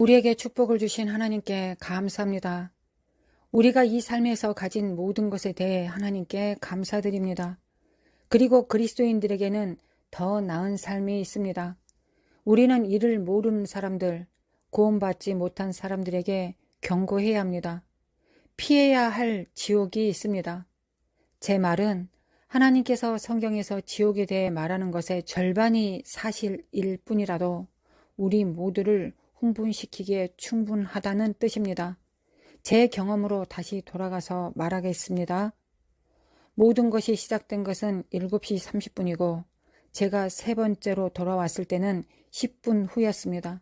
우리에게 축복을 주신 하나님께 감사합니다. 우리가 이 삶에서 가진 모든 것에 대해 하나님께 감사드립니다. 그리고 그리스도인들에게는 더 나은 삶이 있습니다. 우리는 이를 모르는 사람들, 구원받지 못한 사람들에게 경고해야 합니다. 피해야 할 지옥이 있습니다. 제 말은 하나님께서 성경에서 지옥에 대해 말하는 것의 절반이 사실일 뿐이라도 우리 모두를 흥분시키기에 충분하다는 뜻입니다. 제 경험으로 다시 돌아가서 말하겠습니다. 모든 것이 시작된 것은 7시 30분이고 제가 세 번째로 돌아왔을 때는 10분 후였습니다.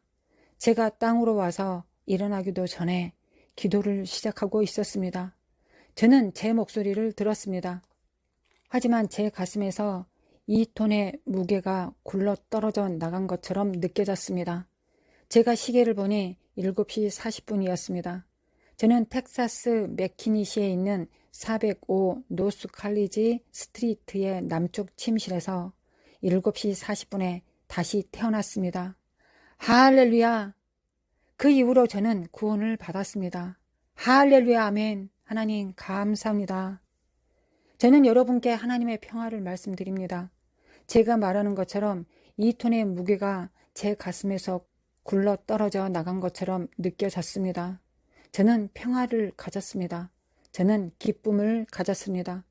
제가 땅으로 와서 일어나기도 전에 기도를 시작하고 있었습니다. 저는 제 목소리를 들었습니다. 하지만 제 가슴에서 2톤의 무게가 굴러 떨어져 나간 것처럼 느껴졌습니다. 제가 시계를 보니 7시 40분이었습니다. 저는 텍사스 맥키니시에 있는 405 노스 칼리지 스트리트의 남쪽 침실에서 7시 40분에 다시 태어났습니다. 할렐루야! 그 이후로 저는 구원을 받았습니다. 할렐루야 아멘. 하나님 감사합니다. 저는 여러분께 하나님의 평화를 말씀드립니다. 제가 말하는 것처럼 2톤의 무게가 제 가슴에서 굴러 떨어져 나간 것처럼 느껴졌습니다. 저는 평화를 가졌습니다. 저는 기쁨을 가졌습니다.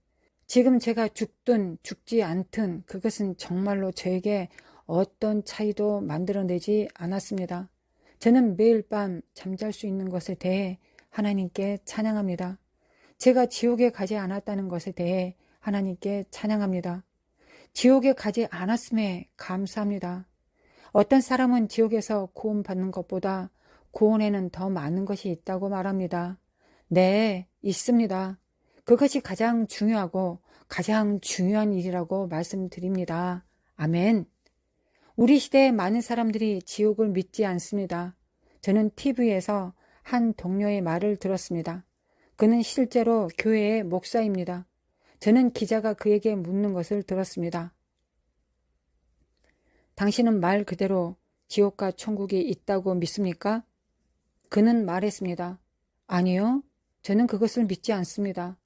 지금 제가 죽든 죽지 않든 그것은 정말로 저에게 어떤 차이도 만들어내지 않았습니다. 저는 매일 밤 잠잘 수 있는 것에 대해 하나님께 찬양합니다. 제가 지옥에 가지 않았다는 것에 대해 하나님께 찬양합니다. 지옥에 가지 않았음에 감사합니다. 어떤 사람은 지옥에서 구원받는 것보다 구원에는 더 많은 것이 있다고 말합니다. 네, 있습니다. 그것이 가장 중요하고 가장 중요한 일이라고 말씀드립니다. 아멘. 우리 시대에 많은 사람들이 지옥을 믿지 않습니다. 저는 TV에서 한 동료의 말을 들었습니다. 그는 실제로 교회의 목사입니다. 저는 기자가 그에게 묻는 것을 들었습니다. 당신은 말 그대로 지옥과 천국이 있다고 믿습니까? 그는 말했습니다. 아니요, 저는 그것을 믿지 않습니다.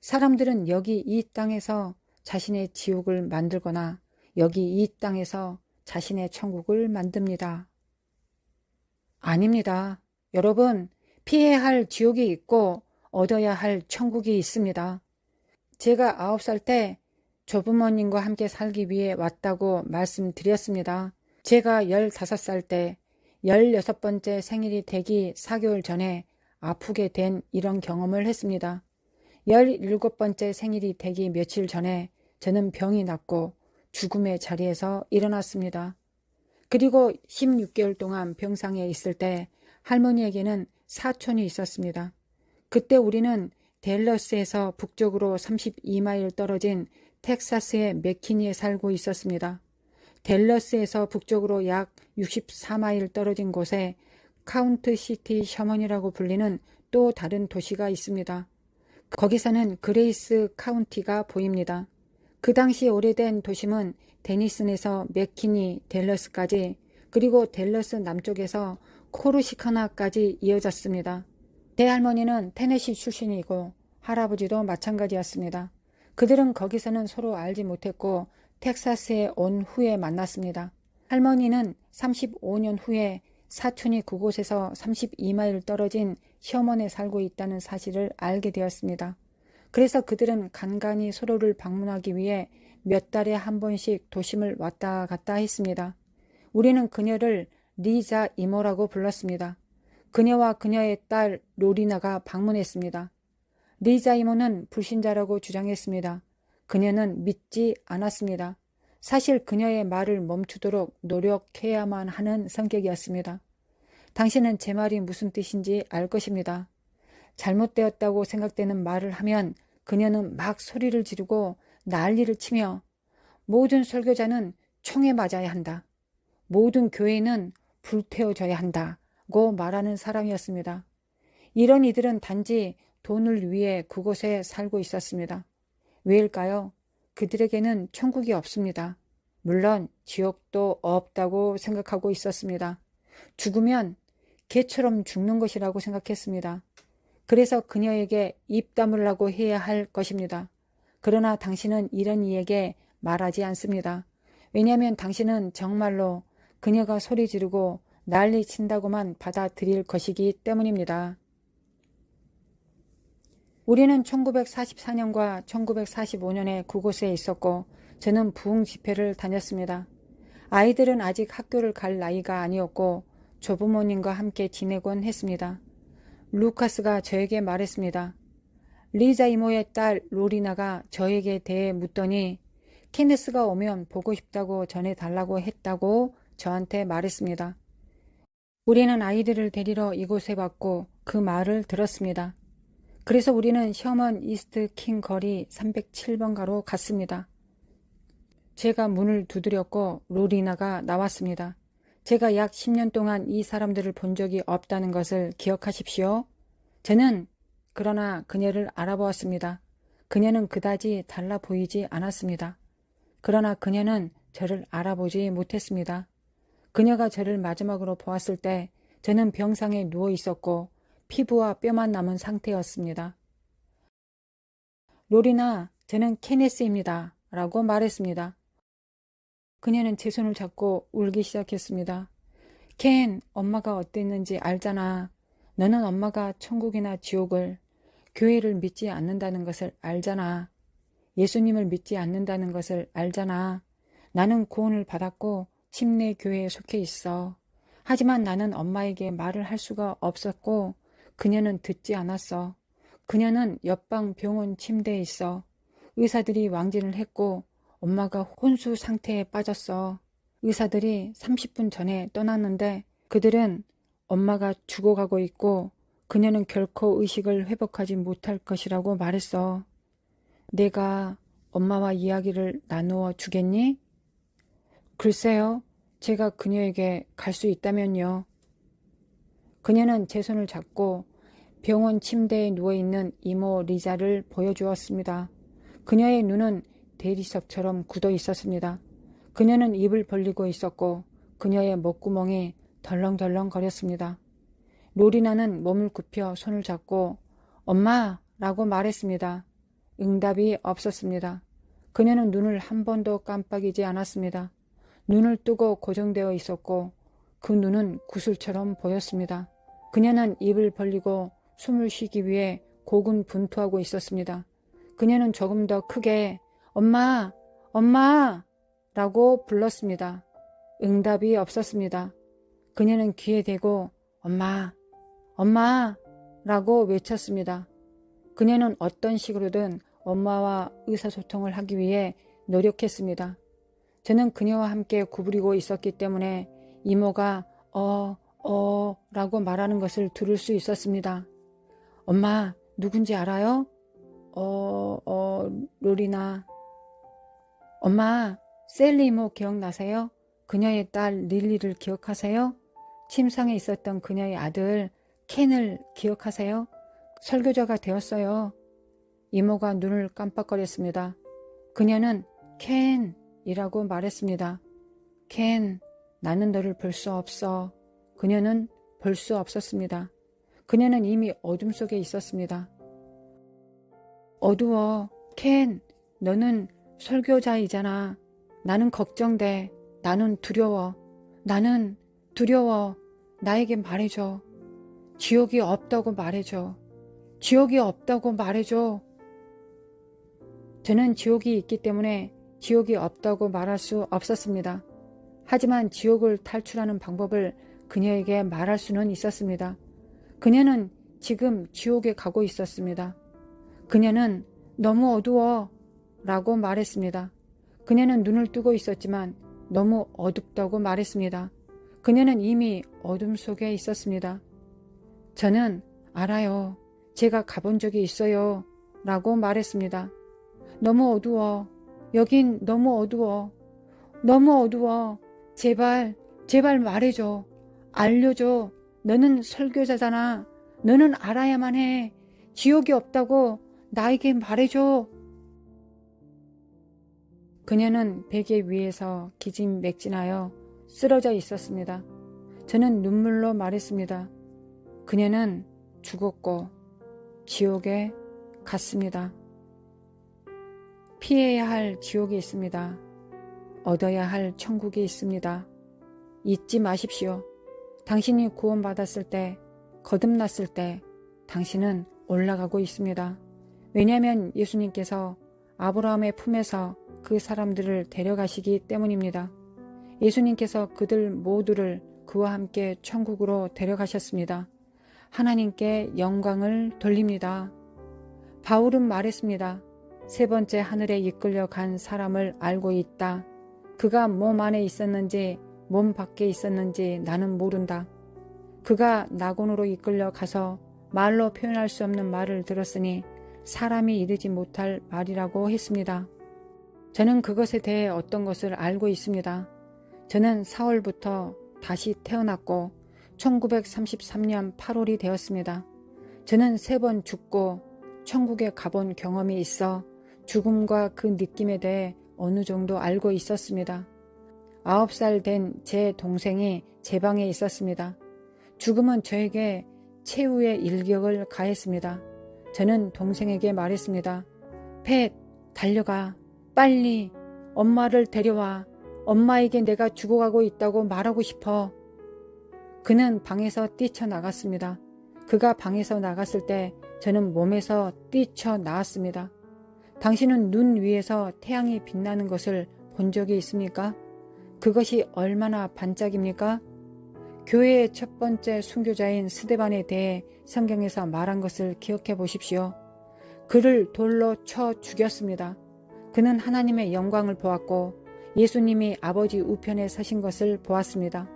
사람들은 여기 이 땅에서 자신의 지옥을 만들거나 여기 이 땅에서 자신의 천국을 만듭니다. 아닙니다. 여러분, 피해야 할 지옥이 있고 얻어야 할 천국이 있습니다. 제가 9살 때 조부모님과 함께 살기 위해 왔다고 말씀드렸습니다. 제가 15살 때 16번째 생일이 되기 4개월 전에 아프게 된 이런 경험을 했습니다. 17번째 생일이 되기 며칠 전에 저는 병이 났고 죽음의 자리에서 일어났습니다. 그리고 16개월 동안 병상에 있을 때 할머니에게는 사촌이 있었습니다. 그때 우리는 댈러스에서 북쪽으로 32마일 떨어진 텍사스의 맥키니에 살고 있었습니다. 댈러스에서 북쪽으로 약 64마일 떨어진 곳에 카운트 시티 셔먼이라고 불리는 또 다른 도시가 있습니다. 거기서는 그레이스 카운티가 보입니다. 그 당시 오래된 도심은 데니슨에서 맥키니, 댈러스까지 그리고 댈러스 남쪽에서 코르시카나까지 이어졌습니다. 제 할머니는 테네시 출신이고 할아버지도 마찬가지였습니다. 그들은 거기서는 서로 알지 못했고 텍사스에 온 후에 만났습니다. 할머니는 35년 후에 사촌이 그곳에서 32마일 떨어진 셔먼에 살고 있다는 사실을 알게 되었습니다. 그래서 그들은 간간히 서로를 방문하기 위해 몇 달에 한 번씩 도심을 왔다 갔다 했습니다. 우리는 그녀를 리자 이모라고 불렀습니다. 그녀와 그녀의 딸 로리나가 방문했습니다. 리자 이모는 불신자라고 주장했습니다. 그녀는 믿지 않았습니다. 사실 그녀의 말을 멈추도록 노력해야만 하는 성격이었습니다. 당신은 제 말이 무슨 뜻인지 알 것입니다. 잘못되었다고 생각되는 말을 하면 그녀는 막 소리를 지르고 난리를 치며 모든 설교자는 총에 맞아야 한다. 모든 교회는 불태워져야 한다고 말하는 사람이었습니다. 이런 이들은 단지 돈을 위해 그곳에 살고 있었습니다. 왜일까요? 그들에게는 천국이 없습니다. 물론 지옥도 없다고 생각하고 있었습니다. 죽으면 개처럼 죽는 것이라고 생각했습니다. 그래서 그녀에게 입 다물라고 해야 할 것입니다. 그러나 당신은 이런 이에게 말하지 않습니다. 왜냐하면 당신은 정말로 그녀가 소리 지르고 난리 친다고만 받아들일 것이기 때문입니다. 우리는 1944년과 1945년에 그곳에 있었고 저는 부흥 집회를 다녔습니다. 아이들은 아직 학교를 갈 나이가 아니었고 조부모님과 함께 지내곤 했습니다. 루카스가 저에게 말했습니다. 리자 이모의 딸 로리나가 저에게 대해 묻더니 케네스가 오면 보고 싶다고 전해달라고 했다고 저한테 말했습니다. 우리는 아이들을 데리러 이곳에 왔고 그 말을 들었습니다. 그래서 우리는 셔먼 이스트 킹 거리 307번가로 갔습니다. 제가 문을 두드렸고 로리나가 나왔습니다. 제가 약 10년 동안 이 사람들을 본 적이 없다는 것을 기억하십시오. 저는 그러나 그녀를 알아보았습니다. 그녀는 그다지 달라 보이지 않았습니다. 그러나 그녀는 저를 알아보지 못했습니다. 그녀가 저를 마지막으로 보았을 때 저는 병상에 누워 있었고 피부와 뼈만 남은 상태였습니다. 로리나, 저는 케네스입니다. 라고 말했습니다. 그녀는 제 손을 잡고 울기 시작했습니다. 켄, 엄마가 어땠는지 알잖아. 너는 엄마가 천국이나 지옥을, 교회를 믿지 않는다는 것을 알잖아. 예수님을 믿지 않는다는 것을 알잖아. 나는 구원을 받았고 침례 교회에 속해 있어. 하지만 나는 엄마에게 말을 할 수가 없었고 그녀는 듣지 않았어. 그녀는 옆방 병원 침대에 있어. 의사들이 왕진을 했고 엄마가 혼수 상태에 빠졌어. 의사들이 30분 전에 떠났는데 그들은 엄마가 죽어가고 있고 그녀는 결코 의식을 회복하지 못할 것이라고 말했어. 내가 엄마와 이야기를 나누어 주겠니? 글쎄요. 제가 그녀에게 갈 수 있다면요. 그녀는 제 손을 잡고 병원 침대에 누워있는 이모 리자를 보여주었습니다. 그녀의 눈은 대리석처럼 굳어 있었습니다. 그녀는 입을 벌리고 있었고 그녀의 목구멍이 덜렁덜렁 거렸습니다. 로리나는 몸을 굽혀 손을 잡고 엄마라고 말했습니다. 응답이 없었습니다. 그녀는 눈을 한 번도 깜빡이지 않았습니다. 눈을 뜨고 고정되어 있었고 그 눈은 구슬처럼 보였습니다. 그녀는 입을 벌리고 숨을 쉬기 위해 고군분투하고 있었습니다. 그녀는 조금 더 크게 엄마, 엄마 라고 불렀습니다. 응답이 없었습니다. 그녀는 귀에 대고 엄마, 엄마 라고 외쳤습니다. 그녀는 어떤 식으로든 엄마와 의사소통을 하기 위해 노력했습니다. 저는 그녀와 함께 구부리고 있었기 때문에 이모가 라고 말하는 것을 들을 수 있었습니다. 엄마, 누군지 알아요? 로리나. 엄마, 셀리 이모 기억나세요? 그녀의 딸 릴리를 기억하세요? 침상에 있었던 그녀의 아들 켄을 기억하세요? 설교자가 되었어요. 이모가 눈을 깜빡거렸습니다. 그녀는 켄이라고 말했습니다. 켄, 나는 너를 볼 수 없어. 그녀는 볼 수 없었습니다. 그녀는 이미 어둠 속에 있었습니다. 어두워. 켄, 너는 설교자이잖아. 나는 걱정돼. 나는 두려워. 나는 두려워. 나에게 말해줘. 지옥이 없다고 말해줘. 지옥이 없다고 말해줘. 저는 지옥이 있기 때문에 지옥이 없다고 말할 수 없었습니다. 하지만 지옥을 탈출하는 방법을 그녀에게 말할 수는 있었습니다. 그녀는 지금 지옥에 가고 있었습니다. 그녀는 너무 어두워 라고 말했습니다. 그녀는 눈을 뜨고 있었지만 너무 어둡다고 말했습니다. 그녀는 이미 어둠 속에 있었습니다. 저는 알아요. 제가 가본 적이 있어요 라고 말했습니다. 너무 어두워. 여긴 너무 어두워. 너무 어두워. 제발, 제발 말해줘. 알려줘. 너는 설교자잖아. 너는 알아야만 해. 지옥이 없다고 나에게 말해줘. 그녀는 베개 위에서 기진맥진하여 쓰러져 있었습니다. 저는 눈물로 말했습니다. 그녀는 죽었고 지옥에 갔습니다. 피해야 할 지옥이 있습니다. 얻어야 할 천국이 있습니다. 잊지 마십시오. 당신이 구원받았을 때, 거듭났을 때 당신은 올라가고 있습니다. 왜냐하면 예수님께서 아브라함의 품에서 그 사람들을 데려가시기 때문입니다. 예수님께서 그들 모두를 그와 함께 천국으로 데려가셨습니다. 하나님께 영광을 돌립니다. 바울은 말했습니다. 세 번째 하늘에 이끌려 간 사람을 알고 있다. 그가 몸 안에 있었는지 몸 밖에 있었는지 나는 모른다. 그가 낙원으로 이끌려 가서 말로 표현할 수 없는 말을 들었으니 사람이 이르지 못할 말이라고 했습니다. 저는 그것에 대해 어떤 것을 알고 있습니다. 저는 4월부터 다시 태어났고 1933년 8월이 되었습니다. 저는 3번 죽고 천국에 가본 경험이 있어 죽음과 그 느낌에 대해 어느 정도 알고 있었습니다. 9살 된 제 동생이 제 방에 있었습니다. 죽음은 저에게 최후의 일격을 가했습니다. 저는 동생에게 말했습니다. 팻, 달려가. 빨리 엄마를 데려와. 엄마에게 내가 죽어가고 있다고 말하고 싶어. 그는 방에서 뛰쳐나갔습니다. 그가 방에서 나갔을 때 저는 몸에서 뛰쳐나왔습니다. 당신은 눈 위에서 태양이 빛나는 것을 본 적이 있습니까? 그것이 얼마나 반짝입니까? 교회의 첫 번째 순교자인 스데반에 대해 성경에서 말한 것을 기억해 보십시오. 그를 돌로 쳐 죽였습니다. 그는 하나님의 영광을 보았고 예수님이 아버지 우편에 서신 것을 보았습니다.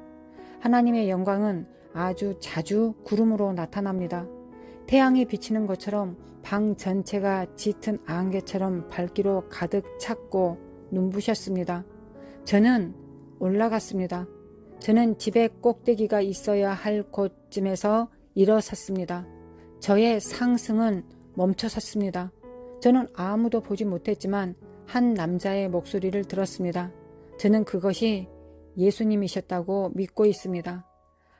하나님의 영광은 아주 자주 구름으로 나타납니다. 태양이 비치는 것처럼 방 전체가 짙은 안개처럼 밝기로 가득 찼고 눈부셨습니다. 저는 올라갔습니다. 저는 집에 꼭대기가 있어야 할 곳쯤에서 일어섰습니다. 저의 상승은 멈춰섰습니다. 저는 아무도 보지 못했지만 한 남자의 목소리를 들었습니다. 저는 그것이 예수님이셨다고 믿고 있습니다.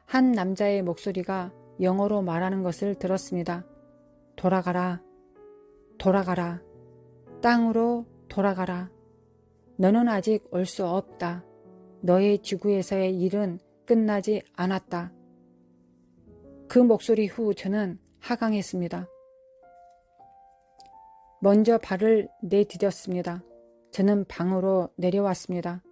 한 남자의 목소리가 영어로 말하는 것을 들었습니다. 돌아가라, 돌아가라, 땅으로 돌아가라. 너는 아직 올 수 없다. 너의 지구에서의 일은 끝나지 않았다. 그 목소리 후 저는 하강했습니다. 먼저 발을 내디뎠습니다. 저는 방으로 내려왔습니다.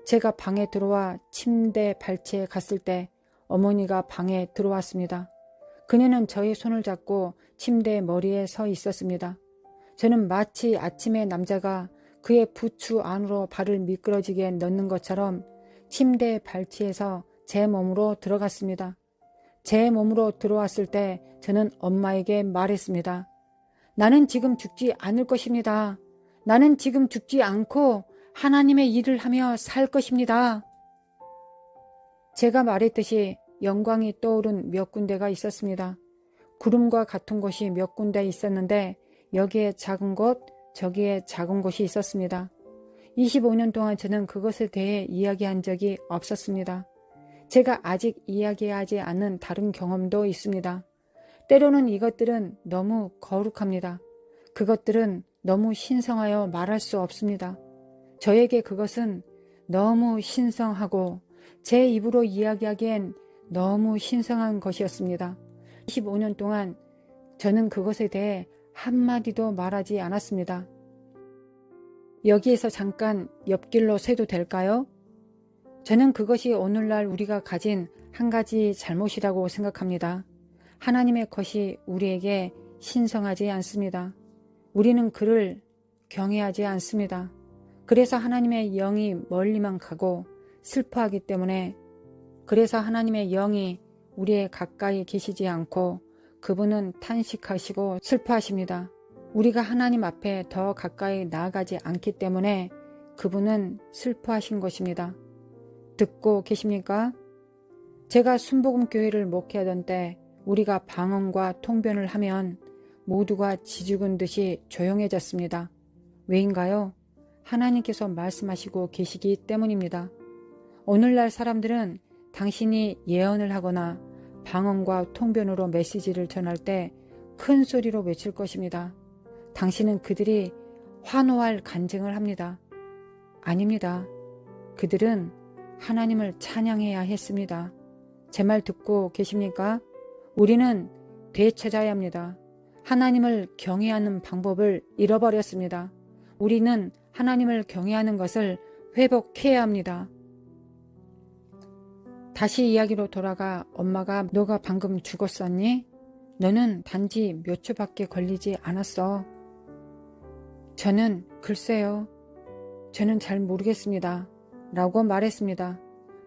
제가 방에 들어와 침대 발치에 갔을 때 어머니가 방에 들어왔습니다. 그녀는 저의 손을 잡고 침대 머리에 서 있었습니다. 저는 마치 아침에 남자가 그의 부추 안으로 발을 미끄러지게 넣는 것처럼 침대 발치에서 제 몸으로 들어갔습니다. 제 몸으로 들어왔을 때 저는 엄마에게 말했습니다. 나는 지금 죽지 않을 것입니다. 나는 지금 죽지 않고 하나님의 일을 하며 살 것입니다. 제가 말했듯이 영광이 떠오른 몇 군데가 있었습니다. 구름과 같은 곳이 몇 군데 있었는데 여기에 작은 곳, 저기에 작은 곳이 있었습니다. 25년 동안 저는 그것에 대해 이야기한 적이 없었습니다. 제가 아직 이야기하지 않은 다른 경험도 있습니다. 때로는 이것들은 너무 거룩합니다. 그것들은 너무 신성하여 말할 수 없습니다. 저에게 그것은 너무 신성하고 제 입으로 이야기하기엔 너무 신성한 것이었습니다. 25년 동안 저는 그것에 대해 한마디도 말하지 않았습니다. 여기에서 잠깐 옆길로 새도 될까요? 저는 그것이 오늘날 우리가 가진 한 가지 잘못이라고 생각합니다. 하나님의 것이 우리에게 신성하지 않습니다. 우리는 그를 경외하지 않습니다. 그래서 하나님의 영이 멀리만 가고 슬퍼하기 때문에 그래서 하나님의 영이 우리의 가까이 계시지 않고 그분은 탄식하시고 슬퍼하십니다. 우리가 하나님 앞에 더 가까이 나아가지 않기 때문에 그분은 슬퍼하신 것입니다. 듣고 계십니까? 제가 순복음교회를 목회하던 때 우리가 방언과 통변을 하면 모두가 지죽은 듯이 조용해졌습니다. 왜인가요? 하나님께서 말씀하시고 계시기 때문입니다. 오늘날 사람들은 당신이 예언을 하거나 방언과 통변으로 메시지를 전할 때 큰 소리로 외칠 것입니다. 당신은 그들이 환호할 간증을 합니다. 아닙니다. 그들은 하나님을 찬양해야 했습니다. 제 말 듣고 계십니까? 우리는 되찾아야 합니다. 하나님을 경외하는 방법을 잃어버렸습니다. 우리는 하나님을 경외하는 것을 회복해야 합니다. 다시 이야기로 돌아가 엄마가 너가 방금 죽었었니? 너는 단지 몇 초밖에 걸리지 않았어. 저는 글쎄요. 저는 잘 모르겠습니다. 라고 말했습니다.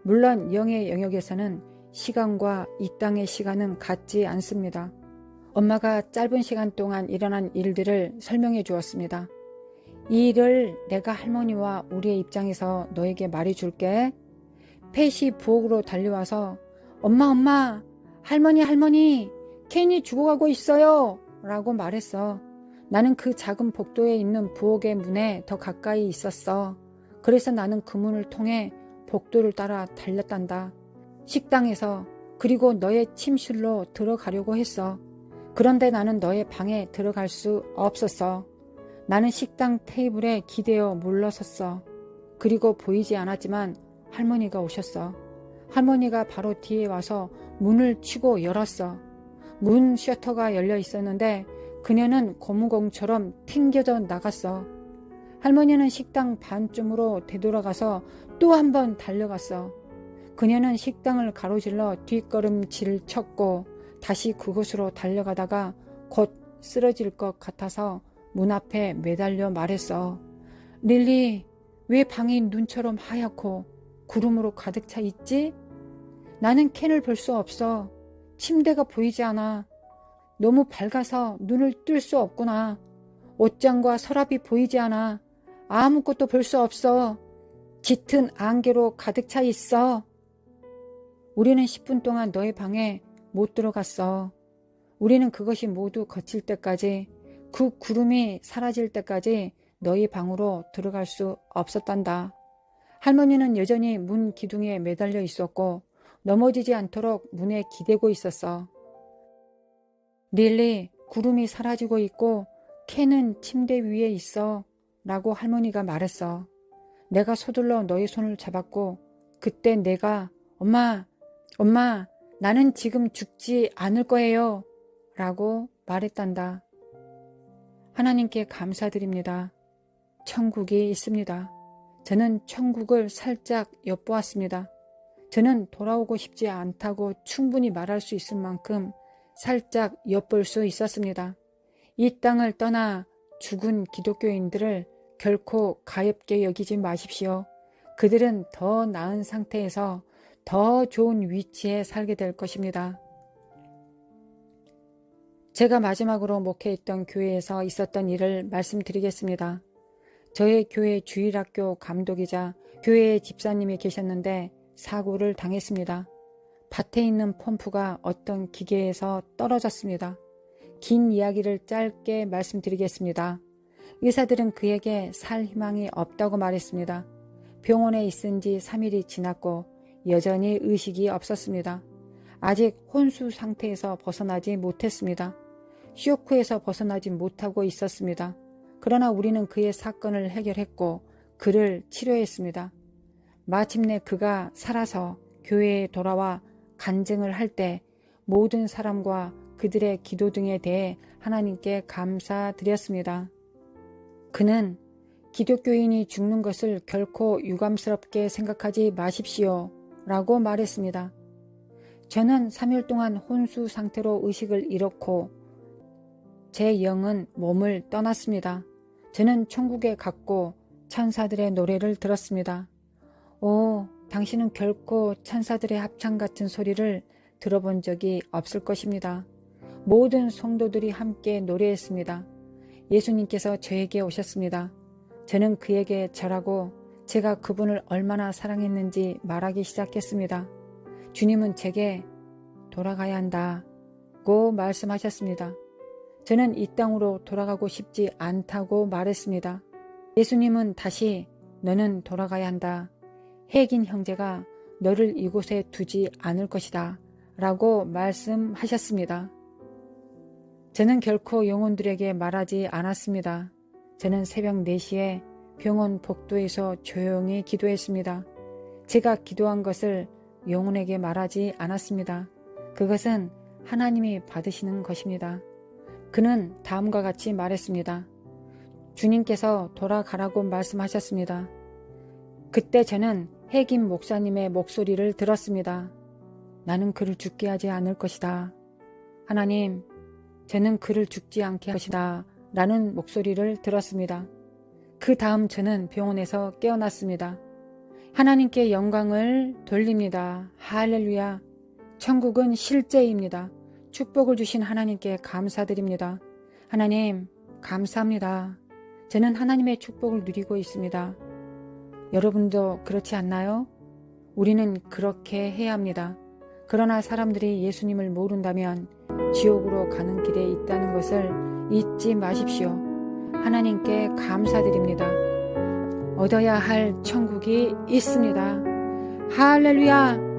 물론 영의 영역에서는 시간과 이 땅의 시간은 같지 않습니다. 엄마가 짧은 시간 동안 일어난 일들을 설명해 주었습니다. 이 일을 내가 할머니와 우리의 입장에서 너에게 말해줄게. 펫이 부엌으로 달려와서 엄마 할머니 켄이 죽어가고 있어요 라고 말했어. 나는 그 작은 복도에 있는 부엌의 문에 더 가까이 있었어. 그래서 나는 그 문을 통해 복도를 따라 달렸단다. 식당에서 그리고 너의 침실로 들어가려고 했어. 그런데 나는 너의 방에 들어갈 수 없었어. 나는 식당 테이블에 기대어 물러섰어. 그리고 보이지 않았지만 할머니가 오셨어. 할머니가 바로 뒤에 와서 문을 치고 열었어. 문 셔터가 열려 있었는데 그녀는 고무공처럼 튕겨져 나갔어. 할머니는 식당 반쯤으로 되돌아가서 또 한 번 달려갔어. 그녀는 식당을 가로질러 뒷걸음질을 쳤고 다시 그곳으로 달려가다가 곧 쓰러질 것 같아서 문 앞에 매달려 말했어. 릴리, 왜 방이 눈처럼 하얗고 구름으로 가득 차 있지? 나는 켄을 볼 수 없어. 침대가 보이지 않아. 너무 밝아서 눈을 뜰 수 없구나. 옷장과 서랍이 보이지 않아. 아무것도 볼 수 없어. 짙은 안개로 가득 차 있어. 우리는 10분 동안 너의 방에 못 들어갔어. 우리는 그것이 모두 거칠 때까지, 그 구름이 사라질 때까지 너희 방으로 들어갈 수 없었단다. 할머니는 여전히 문 기둥에 매달려 있었고 넘어지지 않도록 문에 기대고 있었어. 릴리, 구름이 사라지고 있고 켄은 침대 위에 있어 라고 할머니가 말했어. 내가 서둘러 너의 손을 잡았고 그때 내가 엄마, 나는 지금 죽지 않을 거예요 라고 말했단다. 하나님께 감사드립니다. 천국이 있습니다. 저는 천국을 살짝 엿보았습니다. 저는 돌아오고 싶지 않다고 충분히 말할 수 있을 만큼 살짝 엿볼 수 있었습니다. 이 땅을 떠나 죽은 기독교인들을 결코 가엾게 여기지 마십시오. 그들은 더 나은 상태에서 더 좋은 위치에 살게 될 것입니다. 제가 마지막으로 목회했던 교회에서 있었던 일을 말씀드리겠습니다. 저의 교회 주일학교 감독이자 교회의 집사님이 계셨는데 사고를 당했습니다. 밭에 있는 펌프가 어떤 기계에서 떨어졌습니다. 긴 이야기를 짧게 말씀드리겠습니다. 의사들은 그에게 살 희망이 없다고 말했습니다. 병원에 있은 지 3일이 지났고 여전히 의식이 없었습니다. 아직 혼수 상태에서 벗어나지 못했습니다. 쇼크에서 벗어나지 못하고 있었습니다. 그러나 우리는 그의 사건을 해결했고 그를 치료했습니다. 마침내 그가 살아서 교회에 돌아와 간증을 할 때 모든 사람과 그들의 기도 등에 대해 하나님께 감사드렸습니다. 그는 기독교인이 죽는 것을 결코 유감스럽게 생각하지 마십시오 라고 말했습니다. 저는 3일 동안 혼수 상태로 의식을 잃었고 제 영은 몸을 떠났습니다. 저는 천국에 갔고 천사들의 노래를 들었습니다. 오, 당신은 결코 천사들의 합창 같은 소리를 들어본 적이 없을 것입니다. 모든 성도들이 함께 노래했습니다. 예수님께서 저에게 오셨습니다. 저는 그에게 절하고 제가 그분을 얼마나 사랑했는지 말하기 시작했습니다. 주님은 제게 돌아가야 한다고 말씀하셨습니다. 저는 이 땅으로 돌아가고 싶지 않다고 말했습니다. 예수님은 다시 너는 돌아가야 한다. 혜긴 형제가 너를 이곳에 두지 않을 것이다 라고 말씀하셨습니다. 저는 결코 영혼들에게 말하지 않았습니다. 저는 새벽 4시에 병원 복도에서 조용히 기도했습니다. 제가 기도한 것을 영혼에게 말하지 않았습니다. 그것은 하나님이 받으시는 것입니다. 그는 다음과 같이 말했습니다. 주님께서 돌아가라고 말씀하셨습니다. 그때 저는 해김 목사님의 목소리를 들었습니다. 나는 그를 죽게 하지 않을 것이다. 하나님, 저는 그를 죽지 않게 할 것이다. 라는 목소리를 들었습니다. 그 다음 저는 병원에서 깨어났습니다. 하나님께 영광을 돌립니다. 할렐루야. 천국은 실제입니다. 축복을 주신 하나님께 감사드립니다. 하나님, 감사합니다. 저는 하나님의 축복을 누리고 있습니다. 여러분도 그렇지 않나요? 우리는 그렇게 해야 합니다. 그러나 사람들이 예수님을 모른다면 지옥으로 가는 길에 있다는 것을 잊지 마십시오. 하나님께 감사드립니다. 얻어야 할 천국이 있습니다. 할렐루야!